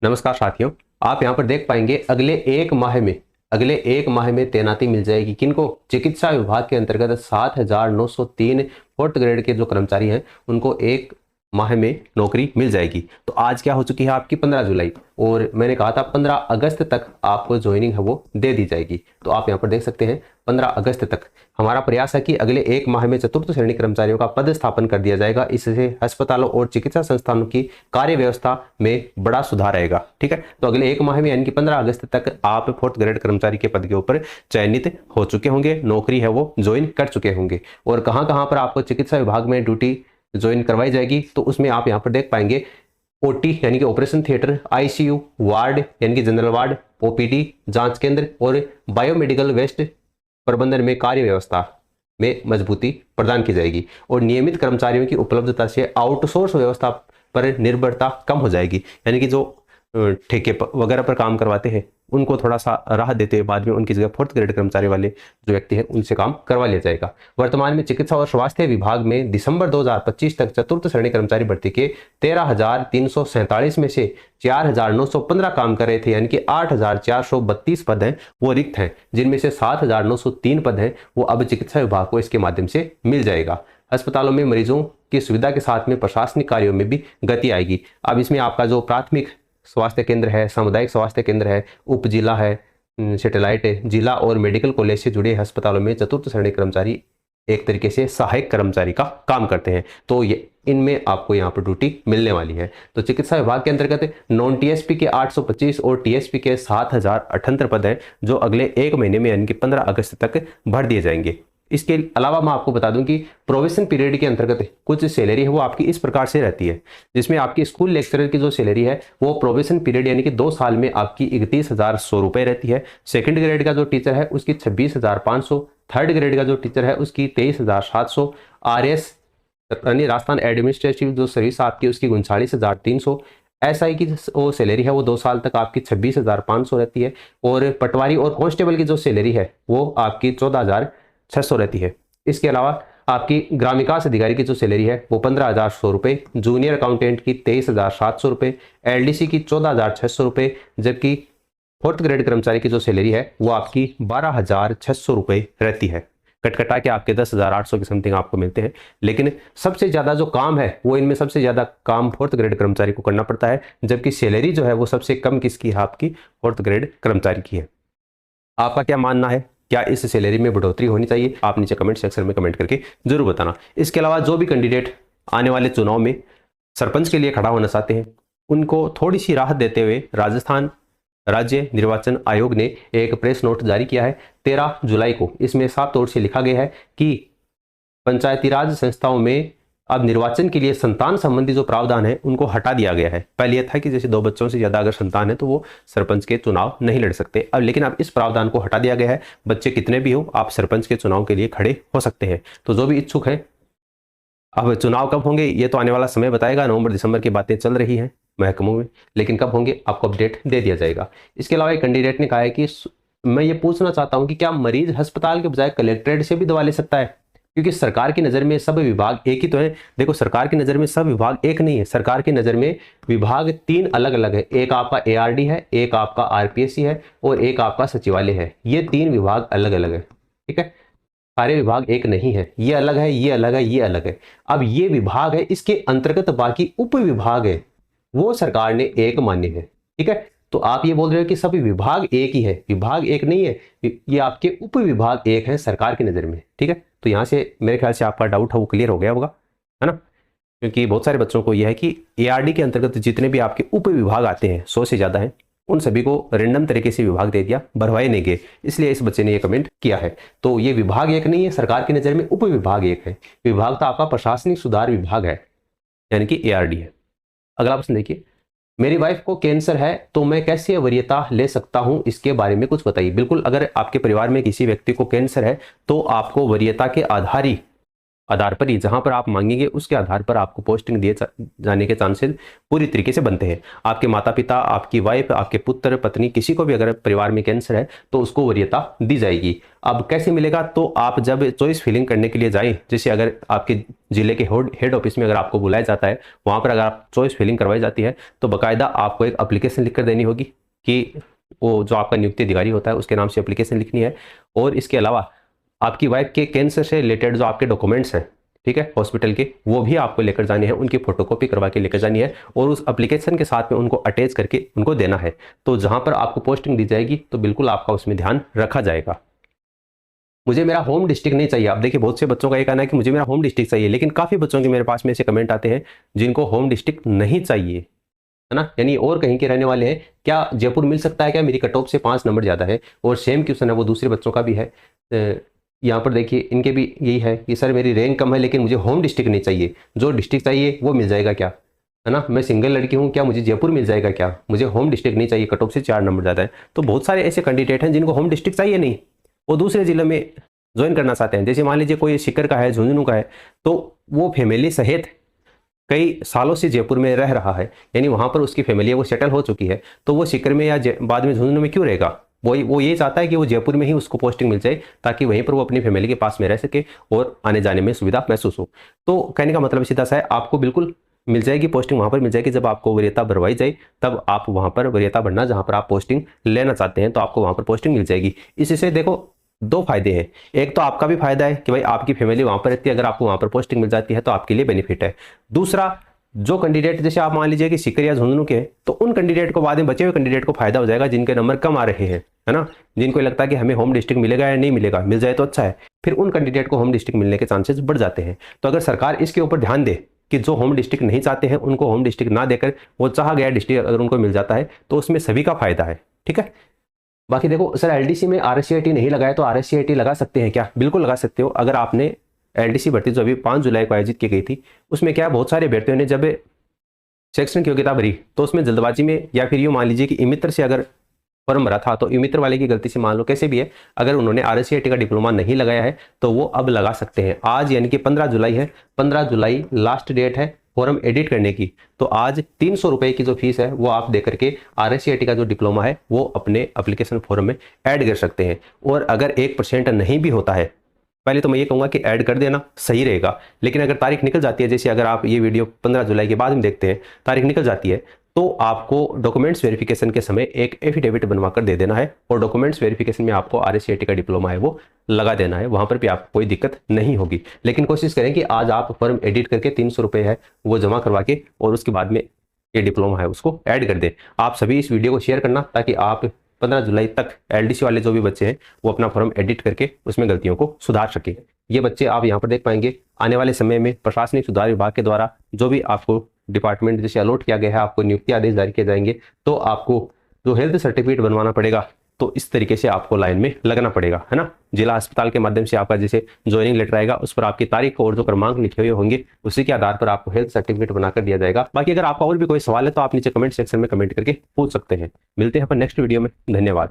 नमस्कार साथियों, आप यहाँ पर देख पाएंगे अगले एक माह में तैनाती मिल जाएगी। किनको? चिकित्सा विभाग के अंतर्गत 7,903 फोर्थ ग्रेड के जो कर्मचारी हैं उनको एक माह में नौकरी मिल जाएगी। तो आज क्या हो चुकी है आपकी 15 जुलाई, और मैंने कहा था 15 अगस्त तक आपको ज्वाइनिंग है वो दे दी जाएगी। तो आप यहाँ पर देख सकते हैं 15 अगस्त तक हमारा प्रयास है कि अगले एक माह में चतुर्थ श्रेणी कर्मचारियों का पद स्थापन कर दिया जाएगा। इससे अस्पतालों और चिकित्सा संस्थानों की कार्य व्यवस्था में बड़ा सुधार आएगा। ठीक है, तो अगले एक माह में यानी कि 15 अगस्त तक आप फोर्थ ग्रेड कर्मचारी के पद के ऊपर चयनित हो चुके होंगे, नौकरी है वो ज्वाइन कर चुके होंगे। और कहाँ कहाँ पर आपको चिकित्सा विभाग में ड्यूटी ज्वाइन करवाई जाएगी, तो उसमें आप यहाँ पर देख पाएंगे ओटी यानी कि ऑपरेशन थिएटर, आईसीयू, वार्ड यानी कि जनरल वार्ड, ओपीडी, जांच केंद्र और बायोमेडिकल वेस्ट प्रबंधन में कार्य व्यवस्था में मजबूती प्रदान की जाएगी। और नियमित कर्मचारियों की उपलब्धता से आउटसोर्स व्यवस्था पर निर्भरता कम हो जाएगी, यानी कि जो ठेके वगैरह पर काम करवाते हैं उनको थोड़ा सा राहत देते हुए बाद में उनकी जगह फोर्थ ग्रेड कर्मचारी वाले जो व्यक्ति हैं उनसे काम करवा लिया जाएगा। वर्तमान में चिकित्सा और स्वास्थ्य विभाग में दिसंबर 2025 तक चतुर्थ श्रेणी कर्मचारी भर्ती के 13,347 में से 4,915 काम कर रहे थे, यानी कि 8,432 पद हैं वो रिक्त हैं, जिनमें से 7,903 पद हैं वो अब चिकित्सा विभाग को इसके माध्यम से मिल जाएगा। अस्पतालों में मरीजों की सुविधा के साथ में प्रशासनिक कार्यों में भी गति आएगी। अब इसमें आपका जो प्राथमिक स्वास्थ्य केंद्र है, सामुदायिक स्वास्थ्य केंद्र है, उप जिला है, सैटेलाइट है, जिला और मेडिकल कॉलेज से जुड़े अस्पतालों में चतुर्थ श्रेणी कर्मचारी एक तरीके से सहायक कर्मचारी का काम करते हैं। तो ये इनमें आपको यहाँ पर ड्यूटी मिलने वाली है। तो चिकित्सा विभाग के अंतर्गत नॉन टीएसपी के 825 और टीएसपी के 7,078 पद हैं जो अगले एक महीने में यानी कि 15 अगस्त तक भर दिए जाएंगे। इसके अलावा मैं आपको बता दूं कि प्रोबेशन पीरियड के अंतर्गत कुछ सैलरी है वो आपकी इस प्रकार से रहती है, जिसमें आपकी स्कूल लेक्चरर की जो सैलरी है वो प्रोबेशन पीरियड यानी कि 2 साल में आपकी 31,100 रुपये रहती है। सेकंड ग्रेड का जो टीचर है उसकी 26,500, थर्ड ग्रेड का जो टीचर है उसकी 23,700, आरएस यानी राजस्थान एडमिनिस्ट्रेटिव जो सर्विस आपकी उसकी 39,300, एसआई की वो सैलरी है वो 2 साल तक आपकी 26,500 रहती है। और पटवारी और कांस्टेबल की जो सैलरी है वो आपकी 14,600 रहती है। इसके अलावा आपकी ग्राम विकास अधिकारी की जो सैलरी है वो 15,100 रुपये, जूनियर अकाउंटेंट की 23,700 रुपये, एलडीसी की 14,600 रुपये, जबकि फोर्थ ग्रेड कर्मचारी की जो सैलरी है वो आपकी 12,600 रुपये रहती है। कटकटा के आपके 10,800 के समथिंग आपको मिलते हैं। लेकिन सबसे ज़्यादा जो काम है वो इनमें सबसे ज़्यादा काम फोर्थ ग्रेड कर्मचारी को करना पड़ता है, जबकि सैलरी जो है वो सबसे कम किसकी है? आपकी फोर्थ ग्रेड कर्मचारी की है। आपका क्या मानना है? क्या इस सैलरी में बढ़ोतरी होनी चाहिए? आप नीचे कमेंट सेक्शन में कमेंट करके जरूर बताना। इसके अलावा जो भी कैंडिडेट आने वाले चुनाव में सरपंच के लिए खड़ा होना चाहते हैं उनको थोड़ी सी राहत देते हुए राजस्थान राज्य निर्वाचन आयोग ने एक प्रेस नोट जारी किया है 13 जुलाई को। इसमें साफ तौर से लिखा गया है कि पंचायती राज संस्थाओं में अब निर्वाचन के लिए संतान संबंधी जो प्रावधान है उनको हटा दिया गया है। पहले यह था कि जैसे 2 बच्चों से ज्यादा अगर संतान है तो वो सरपंच के चुनाव नहीं लड़ सकते। अब लेकिन अब इस प्रावधान को हटा दिया गया है, बच्चे कितने भी हो आप सरपंच के चुनाव के लिए खड़े हो सकते हैं। तो जो भी इच्छुक हैं, अब चुनाव कब होंगे ये तो आने वाला समय बताएगा। नवंबर दिसंबर की बातें चल रही हैं महकमों में, लेकिन कब होंगे आपको अपडेट दे दिया जाएगा। इसके अलावा एक कैंडिडेट ने कहा है कि मैं ये पूछना चाहता हूं कि क्या मरीज अस्पताल के बजाय कलेक्ट्रेट से भी दवा ले सकता है? क्योंकि सरकार की नज़र में सब विभाग एक ही तो है। देखो, सरकार की नज़र में सब विभाग एक नहीं है। सरकार की नज़र में विभाग 3 अलग अलग है। एक आपका एआरडी है, एक आपका आरपीएससी है और एक आपका सचिवालय है। ये 3 विभाग अलग अलग है। ठीक है, सारे विभाग एक नहीं है। ये अलग है, ये अलग है, ये अलग है। अब ये विभाग है, इसके अंतर्गत बाकी उप विभाग है वो सरकार ने एक मान्य है। ठीक है, तो आप ये बोल रहे हो कि सभी विभाग एक ही है। विभाग एक नहीं है, ये आपके उप विभाग एक है सरकार की नज़र में। ठीक है, तो यहाँ से मेरे ख्याल से आपका डाउट है वो क्लियर हो गया होगा, है ना? क्योंकि बहुत सारे बच्चों को यह है कि एआरडी के अंतर्गत जितने भी आपके उप विभाग आते हैं 100 से ज़्यादा हैं, उन सभी को रैंडम तरीके से विभाग दे दिया, भरवाए नहीं गए। इसलिए इस बच्चे ने ये कमेंट किया है। तो ये विभाग एक नहीं है, सरकार की नज़र में उप विभाग एक है। विभाग तो आपका प्रशासनिक सुधार विभाग है, यानी कि एआरडी है। अगला प्रश्न देखिए, मेरी वाइफ को कैंसर है तो मैं कैसे वरीयता ले सकता हूं, इसके बारे में कुछ बताइए। बिल्कुल, अगर आपके परिवार में किसी व्यक्ति को कैंसर है तो आपको वरीयता के आधार ही आधार पर ही, जहां पर आप मांगेंगे उसके आधार पर आपको पोस्टिंग दिए जाने के चांसेस पूरी तरीके से बनते हैं। आपके माता पिता, आपकी वाइफ, आपके पुत्र पत्नी, किसी को भी अगर परिवार में कैंसर है तो उसको वरीयता दी जाएगी। अब कैसे मिलेगा, तो आप जब चॉइस फिलिंग करने के लिए जाएं, जैसे अगर आपके जिले के हेड ऑफिस में अगर आपको बुलाया जाता है, वहां पर अगर आप चॉइस फिलिंग करवाई जाती है तो बाकायदा आपको एक एप्लीकेशन लिख कर देनी होगी कि वो जो आपका नियुक्ति अधिकारी होता है उसके नाम से एप्लीकेशन लिखनी है। और इसके अलावा आपकी वाइफ के कैंसर से रिलेटेड जो आपके डॉक्यूमेंट्स हैं, ठीक है, हॉस्पिटल के, वो भी आपको लेकर जाने हैं, उनकी फोटोकॉपी करवा के लेकर जानी है और उस एप्लीकेशन के साथ में उनको अटैच करके उनको देना है। तो जहां पर आपको पोस्टिंग दी जाएगी तो बिल्कुल आपका उसमें ध्यान रखा जाएगा। मुझे मेरा होम डिस्ट्रिक्ट नहीं चाहिए। आप देखिए बहुत से बच्चों का ये कहना है कि मुझे मेरा होम डिस्ट्रिक्ट चाहिए, लेकिन काफ़ी बच्चों के मेरे पास में ऐसे कमेंट आते हैं जिनको होम डिस्ट्रिक्ट नहीं चाहिए, है ना, यानी और कहीं के रहने वाले हैं। क्या जयपुर मिल सकता है क्या, मेरी कट ऑफ से 5 नंबर ज़्यादा है और सेम क्वेश्चन है वो दूसरे बच्चों का भी है। यहाँ पर देखिए इनके भी यही है कि सर मेरी रैंक कम है लेकिन मुझे होम डिस्ट्रिक्ट नहीं चाहिए, जो डिस्ट्रिक्ट चाहिए वो मिल जाएगा क्या, है ना, मैं सिंगल लड़की हूँ, क्या मुझे जयपुर मिल जाएगा क्या, मुझे होम डिस्ट्रिक्ट नहीं चाहिए, कट ऑफ से 4 नंबर ज़्यादा है। तो बहुत सारे ऐसे कैंडिडेट हैं जिनको होम डिस्ट्रिक्ट चाहिए नहीं, वो दूसरे जिले में ज्वाइन करना चाहते हैं। जैसे मान लीजिए कोई सीकर का है, झुंझुनू का है, तो वो फैमिली सहित कई सालों से जयपुर में रह रहा है, यानी वहाँ पर उसकी फैमिली है वो सेटल हो चुकी है, तो वो सीकर में या बाद में झुंझुनू में क्यों रहेगा, वो ये चाहता है कि वो जयपुर में ही उसको पोस्टिंग मिल जाए ताकि वहीं पर वो अपनी फैमिली के पास में रह सके और आने जाने में सुविधा महसूस हो। तो कहने का मतलब सीधा सा है, आपको बिल्कुल मिल जाएगी पोस्टिंग, वहाँ पर मिल जाएगी। जब आपको वरीयता भरवाई जाए तब आप वहाँ पर वरीयता भरना, जहाँ पर आप पोस्टिंग लेना चाहते हैं तो आपको वहाँ पर पोस्टिंग मिल जाएगी। इससे देखो 2 फायदे हैं, एक तो आपका भी फायदा है कि भाई आपकी फैमिली वहाँ पर रहती है, अगर आपको वहाँ पर पोस्टिंग मिल जाती है तो आपके लिए बेनिफिट है। दूसरा, जो कैंडिडेट जैसे आप मान लीजिए कि सीकर या झुंझुनू के, तो उन कैंडिडेट को बाद में बचे हुए कैंडिडेट को फायदा हो जाएगा जिनके नंबर कम आ रहे हैं, है ना, जिनको लगता है कि हमें होम डिस्ट्रिक्ट मिलेगा या नहीं मिलेगा, मिल जाए तो अच्छा है, फिर उन कैंडिडेट को होम डिस्ट्रिक्ट मिलने के चांसेस बढ़ जाते हैं। तो अगर सरकार इसके ऊपर ध्यान दे कि जो होम डिस्ट्रिक्ट नहीं चाहते हैं उनको होम डिस्ट्रिक्ट ना देकर वो चाहा गया डिस्ट्रिक्ट अगर उनको मिल जाता है तो उसमें सभी का फायदा है, ठीक है। बाकी देखो सर एलडीसी में आरएससीआईटी नहीं लगाया तो आरएससीआईटी लगा सकते हैं क्या, बिल्कुल लगा सकते हो। अगर आपने एलडीसी भर्ती जो अभी 5 जुलाई को आयोजित की गई थी उसमें क्या बहुत सारे अभ्यर्थियों ने जब शैक्षणिक योग्यता भरी तो उसमें जल्दबाजी में, या फिर यूँ मान लीजिए कि ई-मित्र से अगर फॉर्म भरा था तो ई-मित्र वाले की गलती से मान लो कैसे भी है, अगर उन्होंने आरएससीआईटी का डिप्लोमा नहीं लगाया है तो वो अब लगा सकते हैं। आज यानी कि 15 जुलाई है, 15 जुलाई लास्ट डेट है फॉर्म एडिट करने की। तो आज 300 रुपये की जो फीस है वो आप देकर के आरएससीआईटी का जो डिप्लोमा है वो अपने एप्लीकेशन फॉर्म में ऐड कर सकते हैं। और अगर 1% नहीं भी होता है, पहले तो मैं ये कहूँगा कि ऐड कर देना सही रहेगा, लेकिन अगर तारीख निकल जाती है, जैसे अगर आप ये वीडियो 15 जुलाई के बाद में देखते हैं, तारीख निकल जाती है तो आपको डॉक्यूमेंट्स वेरिफिकेशन के समय एक एफिडेविट बनवा कर दे देना है और डॉक्यूमेंट्स वेरिफिकेशन में आपको आरएससीआईटी का डिप्लोमा है वो लगा देना है, वहाँ पर भी आपको कोई दिक्कत नहीं होगी। लेकिन कोशिश करें कि आज आप फॉर्म एडिट करके 300 रुपये है वो जमा करवा के और उसके बाद में ये डिप्लोमा है उसको ऐड कर दें। आप सभी इस वीडियो को शेयर करना ताकि आप 15 जुलाई तक एलडीसी वाले जो भी बच्चे हैं वो अपना फॉर्म एडिट करके उसमें गलतियों को सुधार सकें। ये बच्चे आप यहाँ पर देख पाएंगे आने वाले समय में प्रशासनिक सुधार विभाग के द्वारा जो भी आपको डिपार्टमेंट जैसे अलॉट किया गया है, आपको नियुक्ति आदेश जारी किए जाएंगे तो आपको जो हेल्थ सर्टिफिकेट बनवाना पड़ेगा तो इस तरीके से आपको लाइन में लगना पड़ेगा, है ना। जिला अस्पताल के माध्यम से आपका जैसे ज्वाइनिंग लेटर आएगा उस पर आपकी तारीख और जो क्रमांक लिखे हुए होंगे उसी के आधार पर आपको हेल्थ सर्टिफिकेट बनाकर दिया जाएगा। बाकी अगर आपका और भी कोई सवाल है तो आप नीचे कमेंट सेक्शन में कमेंट करके पूछ सकते हैं। मिलते हैं अपन नेक्स्ट वीडियो में, धन्यवाद।